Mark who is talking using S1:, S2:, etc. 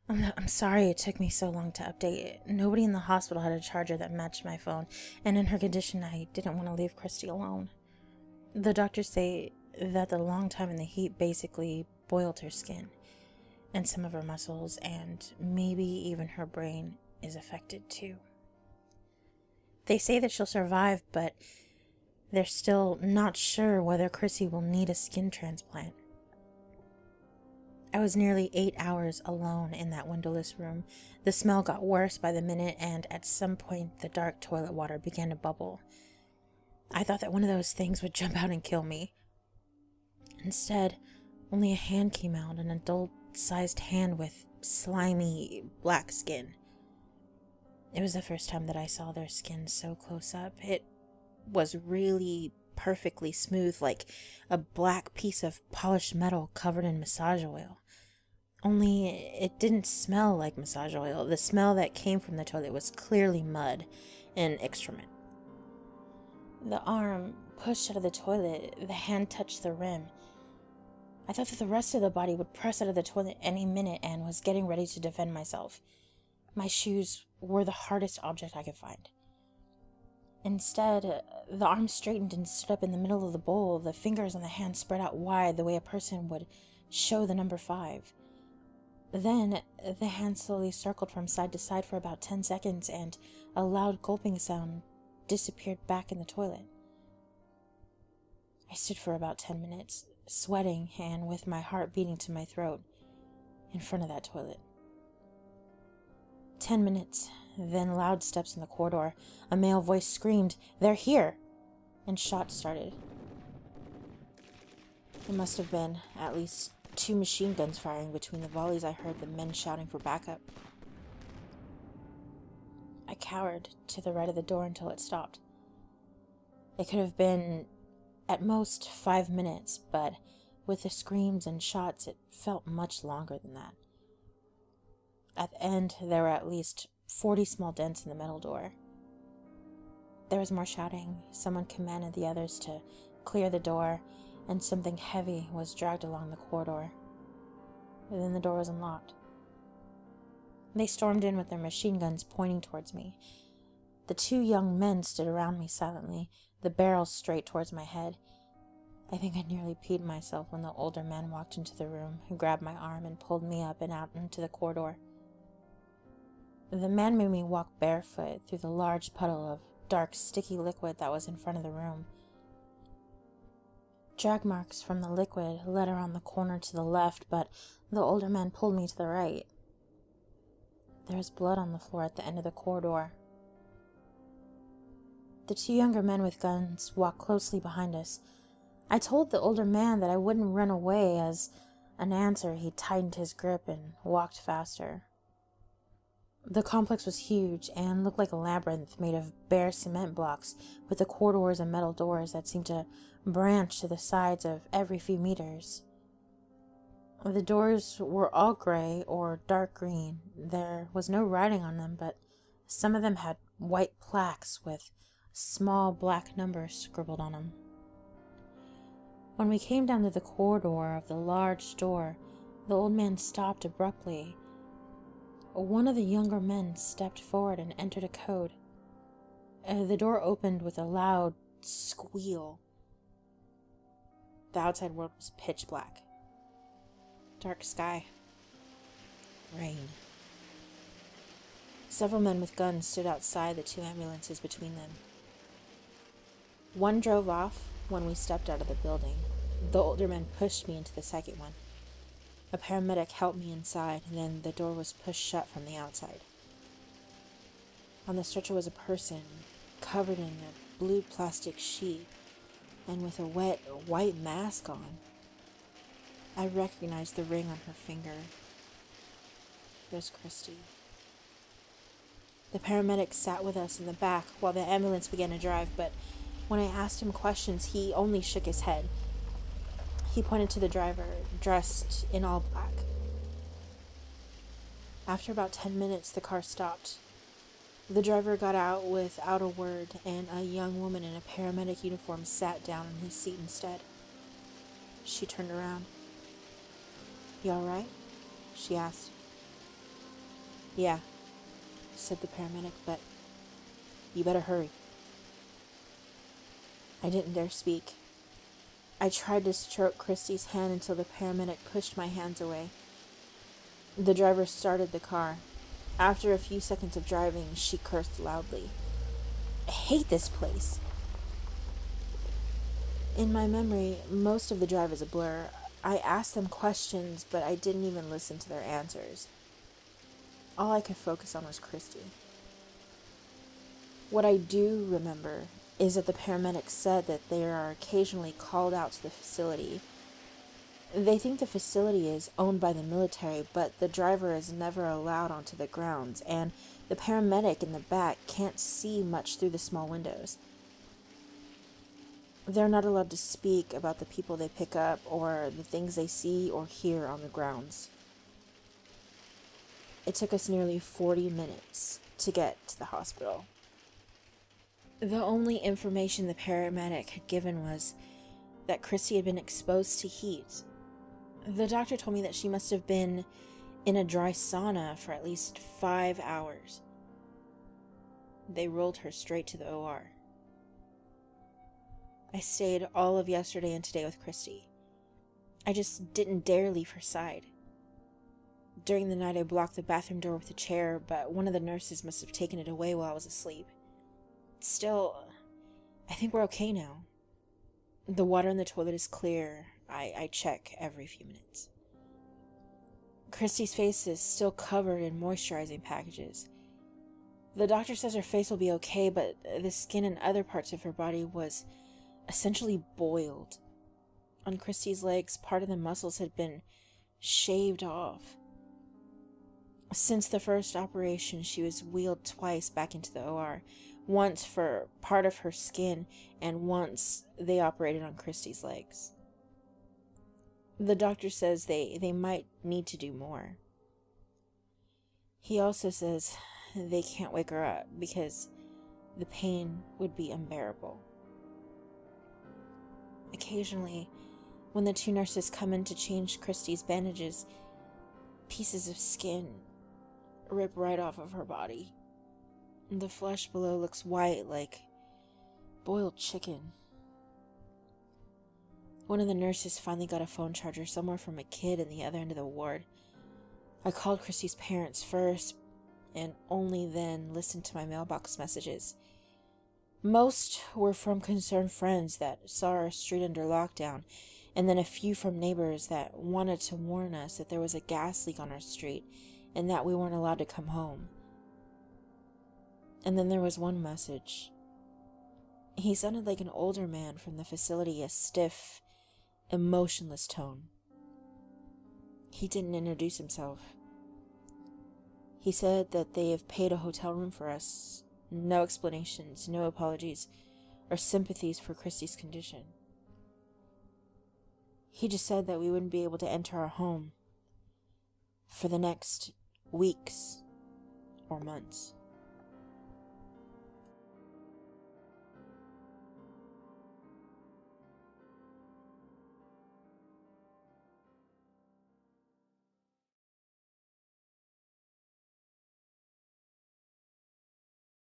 S1: I'm sorry it took me so long to update. Nobody in the hospital had a charger that matched my phone, and in her condition, I didn't want to leave Christy alone. The doctors say that the long time in the heat basically boiled her skin, and some of her muscles, and maybe even her brain is affected too. They say that she'll survive, but they're still not sure whether Chrissy will need a skin transplant. I was nearly 8 hours alone in that windowless room. The smell got worse by the minute, and at some point the dark toilet water began to bubble. I thought that one of those things would jump out and kill me. Instead, only a hand came out, an adult-sized hand with slimy black skin. It was the first time that I saw their skin so close up. It was really perfectly smooth, like a black piece of polished metal covered in massage oil. Only it didn't smell like massage oil. The smell that came from the toilet was clearly mud and excrement. The arm pushed out of the toilet, the hand touched the rim. I thought that the rest of the body would press out of the toilet any minute and was getting ready to defend myself. My shoes were the hardest object I could find. Instead, the arm straightened and stood up in the middle of the bowl, the fingers on the hand spread out wide the way a person would show the number 5. Then, the hand slowly circled from side to side for about 10 seconds, and a loud gulping sound disappeared back in the toilet. I stood for about 10 minutes, sweating and with my heart beating to my throat, in front of that toilet. 10 minutes, then loud steps in the corridor. A male voice screamed, "They're here!" and shots started. It must have been at least 2 machine guns firing. Between the volleys I heard the men shouting for backup. I cowered to the right of the door until it stopped. It could have been at most 5 minutes, but with the screams and shots it felt much longer than that. At the end, there were at least 40 small dents in the metal door. There was more shouting. Someone commanded the others to clear the door, and something heavy was dragged along the corridor. And then the door was unlocked. They stormed in with their machine guns pointing towards me. The 2 young men stood around me silently, the barrels straight towards my head. I think I nearly peed myself when the older man walked into the room and grabbed my arm and pulled me up and out into the corridor. The man made me walk barefoot through the large puddle of dark, sticky liquid that was in front of the room. Drag marks from the liquid led around the corner to the left, but the older man pulled me to the right. There was blood on the floor at the end of the corridor. The 2 younger men with guns walked closely behind us. I told the older man that I wouldn't run away. As an answer, he tightened his grip and walked faster. The complex was huge and looked like a labyrinth made of bare cement blocks, with the corridors and metal doors that seemed to branch to the sides of every few meters. The doors were all gray or dark green. There was no writing on them, but some of them had white plaques with small black numbers scribbled on them. When we came down to the corridor of the large door, the old man stopped abruptly. One of the younger men stepped forward and entered a code. The door opened with a loud squeal. The outside world was pitch black. Dark sky. Rain. Several men with guns stood outside the 2 ambulances between them. One drove off when we stepped out of the building. The older man pushed me into the second one. A paramedic helped me inside, and then the door was pushed shut from the outside. On the stretcher was a person, covered in a blue plastic sheet, and with a wet, white mask on. I recognized the ring on her finger. It was Christy. The paramedic sat with us in the back while the ambulance began to drive, but when I asked him questions, he only shook his head. He pointed to the driver, dressed in all black. After about 10 minutes, the car stopped. The driver got out without a word, and a young woman in a paramedic uniform sat down in his seat instead. She turned around. "You all right?" she asked.
S2: "Yeah," said the paramedic, "but you better hurry." I didn't dare speak. I tried to stroke Christy's hand until the paramedic pushed my hands away. The driver started the car. After a few seconds of driving, she cursed loudly. "I hate this place." In my memory, most of the drive is a blur. I asked them questions, but I didn't even listen to their answers. All I could focus on was Christy. What I do remember is that the paramedics said that they are occasionally called out to the facility. They think the facility is owned by the military, but the driver is never allowed onto the grounds, and the paramedic in the back can't see much through the small windows. They're not allowed to speak about the people they pick up or the things they see or hear on the grounds. It took us nearly 40 minutes to get to the hospital. The only information the paramedic had given was that Christy had been exposed to heat. The doctor told me that she must have been in a dry sauna for at least 5 hours. They rolled her straight to the OR. I stayed all of yesterday and today with Christy. I just didn't dare leave her side. During the night, I blocked the bathroom door with a chair, but one of the nurses must have taken it away while I was asleep. Still, I think we're okay now. The water in the toilet is clear. I check every few minutes. Christy's face is still covered in moisturizing packages. The doctor says her face will be okay, but the skin and other parts of her body was essentially boiled. On Christy's legs, part of the muscles had been shaved off. Since the first operation, she was wheeled twice back into the OR, once for part of her skin, and once they operated on Christy's legs. The doctor says they might need to do more. He also says they can't wake her up because the pain would be unbearable. Occasionally, when the two nurses come in to change Christy's bandages, pieces of skin rip right off of her body. The flesh below looks white like boiled chicken. One of the nurses finally got a phone charger somewhere from a kid in the other end of the ward. I called Christy's parents first, and only then listened to my mailbox messages. Most were from concerned friends that saw our street under lockdown, and then a few from neighbors that wanted to warn us that there was a gas leak on our street and that we weren't allowed to come home. And then there was one message. He sounded like an older man from the facility, a stiff, emotionless tone. He didn't introduce himself. He said that they have paid a hotel room for us. No explanations, no apologies, or sympathies for Christy's condition. He just said that we wouldn't be able to enter our home for the next weeks or months.